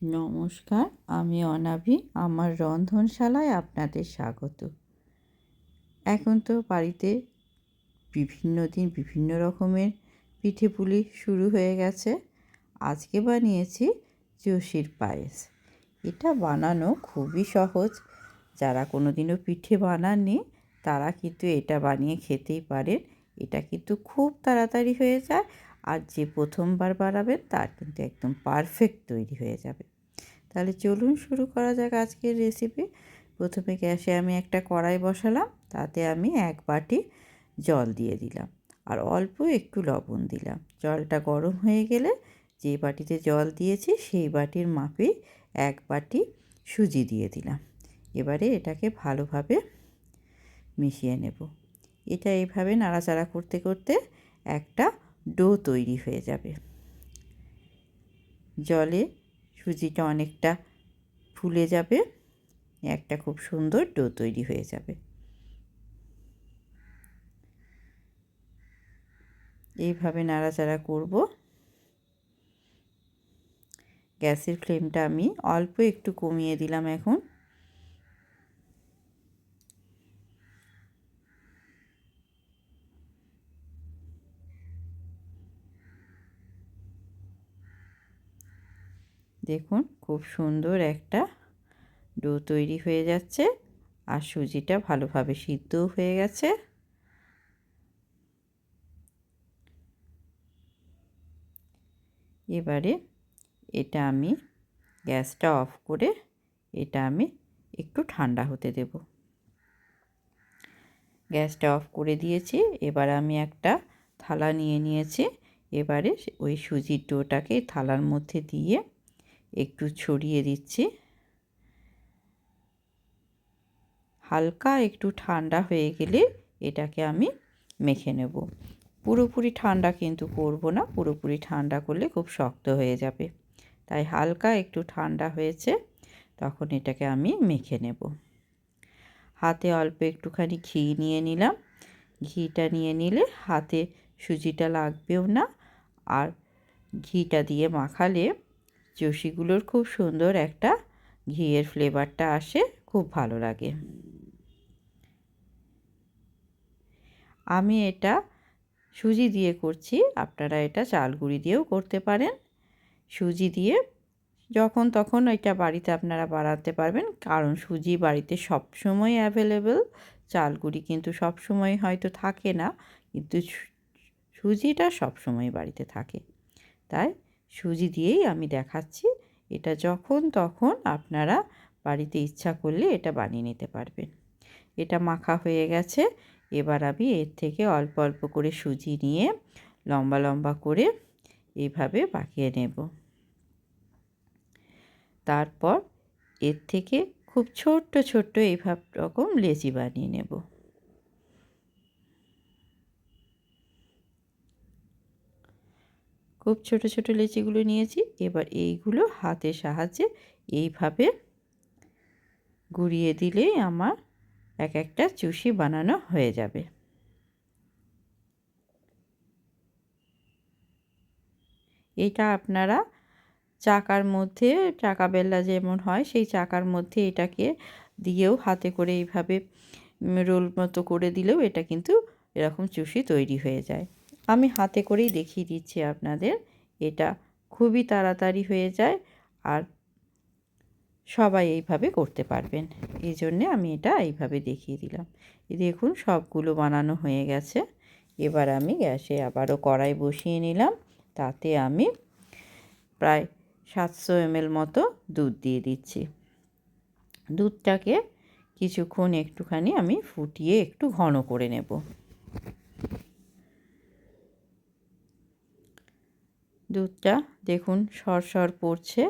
নমস্কার, আমি অনাবি। আমার রন্ধনশালায় আপনাদের স্বাগত। এখন তো বাড়িতে বিভিন্ন দিন বিভিন্ন রকমের পিঠেপুলি শুরু হয়ে গেছে। আজকে বানিয়েছি চষির পায়েস। এটা বানানো খুবই সহজ। যারা কোনো দিনও পিঠে বানাননি তারা কিন্তু এটা বানিয়ে খেতেই পারেন। এটা কিন্তু খুব তাড়াতাড়ি হয়ে যায়, আর যে প্রথমবার বানাবেন তার কিন্তু একদম পারফেক্ট তৈরি হয়ে যাবে। তাহলে চলুন শুরু করা যাক আজকের রেসিপি। প্রথমে গ্যাসে আমি একটা কড়াই বসালাম, তাতে আমি 1 বাটি জল দিয়ে দিলাম আর অল্প একটু লবণ দিলাম। জলটা গরম হয়ে গেলে যে বাটিতে জল দিয়েছি সেই বাটির মাপেই 1 বাটি সুজি দিয়ে দিলাম। এবারে এটাকে ভালোভাবে মিশিয়ে নেব। এটা এইভাবে নাড়াচাড়া করতে করতে একটা ডো তৈরি হয়ে যাবে। জলে সুজিটা অনেকটা ফুলে যাবে, একটা খুব সুন্দর ডো তৈরি হয়ে যাবে। এইভাবে নাড়াচাড়া করব। গ্যাসের ফ্লেমটা আমি অল্প একটু কমিয়ে দিলাম। এখন দেখুন খুব সুন্দর একটা ডো তৈরি হয়ে যাচ্ছে, আর সুজিটা ভালোভাবে সিদ্ধও হয়ে গেছে। এবারে এটা আমি গ্যাসটা অফ করে এটা আমি একটু ঠান্ডা হতে দেব। গ্যাসটা অফ করে দিয়েছি। এবার আমি একটা থালা নিয়ে নিয়েছি। এবারে ওই সুজির ডোটাকে থালার মধ্যে দিয়ে একটু ছড়িয়ে দিচ্ছি। হালকা একটু ঠান্ডা হয়ে গেলে এটাকে আমি মেখে নেব। পুরোপুরি ঠান্ডা কিন্তু করব না, পুরোপুরি ঠান্ডা করলে খুব শক্ত হয়ে যাবে। তাই হালকা একটু ঠান্ডা হয়েছে, তখন এটাকে আমি মেখে নেব। হাতে অল্প একটুখানি ঘি নিয়ে নিলাম। ঘিটা নিয়ে নিলে হাতে সুজিটা লাগবেও না, আর ঘিটা দিয়ে মাখালে চষিগুলোর খুব সুন্দর একটা ঘিয়ের ফ্লেভারটা আসে, খুব ভালো লাগে। আমি এটা সুজি দিয়ে করছি, আপনারা এটা চাল গুঁড়ি দিয়েও করতে পারেন। সুজি দিয়ে যখন তখন এটা বাড়িতে আপনারা বানাতে পারবেন, কারণ সুজি বাড়িতে সবসময় অ্যাভেলেবেল। চাল গুঁড়ি কিন্তু সবসময় হয়তো থাকে না, কিন্তু সুজিটা সবসময় বাড়িতে থাকে। তাই সুজি দিয়েই আমি দেখাচ্ছি। এটা যখন তখন আপনারা বাড়িতে ইচ্ছা করলে এটা বানিয়ে নিতে পারবেন। এটা মাখা হয়ে গেছে। এবার আমি এর থেকে অল্প অল্প করে সুজি নিয়ে লম্বা লম্বা করে এইভাবে পাকিয়ে নেব। তারপর এর থেকে খুব ছোট্ট ছোট্ট এইভাবে রকম লেচি বানিয়ে নেব। খুব ছোট ছোট লেচিগুলো নিয়েছি। এবার এইগুলো হাতের সাহায্যে এইভাবে ঘুরিয়ে দিলেই আমার এক একটা চুষি বানানো হয়ে যাবে। এটা আপনারা চাকার মধ্যে, চাকা বেল্লা যেমন হয় সেই চাকার মধ্যে এটাকে দিয়েও হাতে করে এইভাবে রোল মতো করে দিলেও এটা কিন্তু এরকম চুষি তৈরি হয়ে যায়। আমি হাতে করেই দেখিয়ে দিচ্ছি আপনাদের। এটা খুবই তাড়াতাড়ি হয়ে যায়, আর সবাই এইভাবে করতে পারবেন। এই জন্যে আমি এটা এইভাবে দেখিয়ে দিলাম। দেখুন সবগুলো বানানো হয়ে গেছে। এবার আমি গ্যাসে আবারও কড়াই বসিয়ে নিলাম। তাতে আমি প্রায় 700 ml মতো দুধ দিয়ে দিচ্ছি। দুধটাকে কিছুক্ষণ একটুখানি আমি ফুটিয়ে একটু ঘন করে নেব। দুধটা দেখুন সরসর পড়ছে,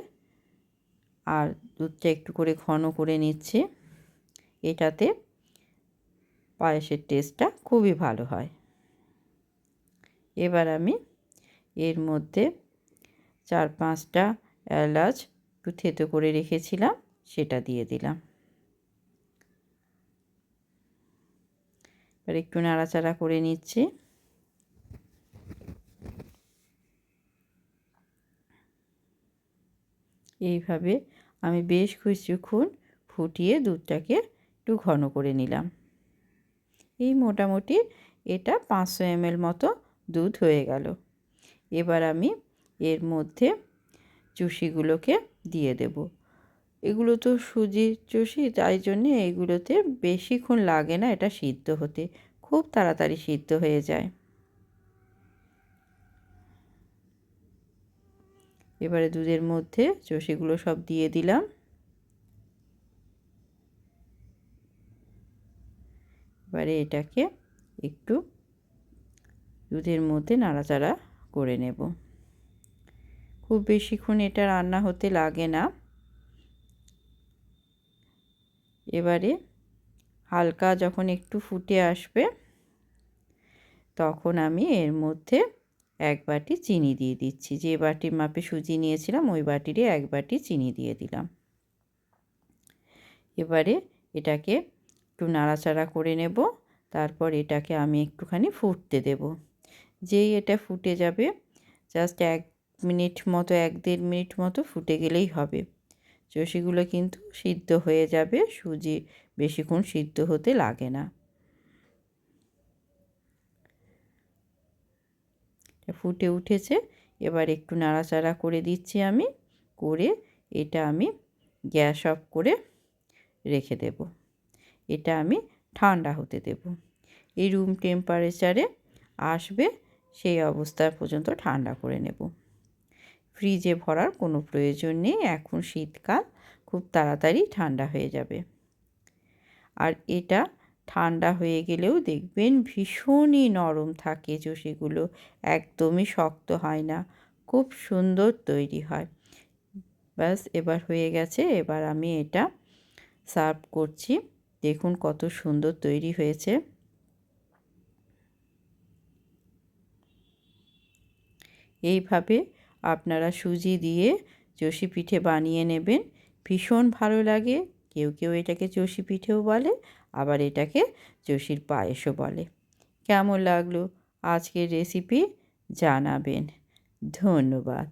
আর দুধটা একটু করে ঘন করে নিচ্ছি। এটাতে পায়েসের টেস্টটা খুবই ভালো হয়। এবার আমি এর মধ্যে 4-5টা এলাচ একটু থেতো করে রেখেছিলাম, সেটা দিয়ে দিলাম। এবার একটু নাড়াচাড়া করে নিচ্ছি। এইভাবে আমি বেশ কিছুক্ষণ ফুটিয়ে দুধটাকে একটু ঘন করে নিলাম। এই মোটামুটি এটা 500 ml মতো দুধ হয়ে গেল। এবার আমি এর মধ্যে চুষিগুলোকে দিয়ে দেব। এগুলো তো সুজির চুষি, তাই জন্যে এগুলোতে বেশিক্ষণ লাগে না এটা সিদ্ধ হতে, খুব তাড়াতাড়ি সিদ্ধ হয়ে যায়। এবারে দুধের মধ্যে চুষিগুলো সব দিয়ে দিলাম। এবারে এটাকে একটু দুধের মধ্যে নাড়াচাড়া করে নেব। খুব বেশিক্ষণ এটা রান্না হতে লাগে না। এবারে হালকা যখন একটু ফুটে আসবে তখন আমি এর মধ্যে 1 বাটি চিনি দিয়ে দিচ্ছি। যে বাটির মাপে সুজি নিয়েছিলাম ওই বাটিরই 1 বাটি চিনি দিয়ে দিলাম। এবারে এটাকে একটু নাড়াচাড়া করে নেব। তারপর এটাকে আমি একটুখানি ফুটতে দেব। যেই এটা ফুটে যাবে, জাস্ট 1 মিনিট মতো 1-1.5 মিনিট মতো ফুটে গেলেই হবে। চষিগুলো কিন্তু সিদ্ধ হয়ে যাবে, সুজি বেশিক্ষণ সিদ্ধ হতে লাগে না। ফুটে উঠেছে, এবার একটু নাড়াচাড়া করে দিচ্ছি আমি, করে এটা আমি গ্যাস অফ করে রেখে দেব। এটা আমি ঠান্ডা হতে দেব। এই রুম টেম্পারেচারে আসবে সেই অবস্থা পর্যন্ত ঠান্ডা করে নেব। ফ্রিজে ভরার কোনো প্রয়োজন নেই, এখন শীতকাল, খুব তাড়াতাড়ি ঠান্ডা হয়ে যাবে। আর এটা ঠান্ডা হয়ে গেলেও দেখবেন ভীষণই নরম থাকে চষিগুলো, একদমই শক্ত হয় না, খুব সুন্দর তৈরি হয়। ব্যাস এবার হয়ে গেছে, এবার আমি এটা সার্ভ করছি। দেখুন কত সুন্দর তৈরি হয়েছে। এইভাবে আপনারা সুজি দিয়ে চষি পিঠে বানিয়ে নেবেন, ভীষণ ভালো লাগে। কেউ কেউ এটাকে চষি পিঠেও বলে, আবার এটাকে চষির পায়েসও বলে। কেমন লাগলো আজকের রেসিপি জানাবেন। ধন্যবাদ।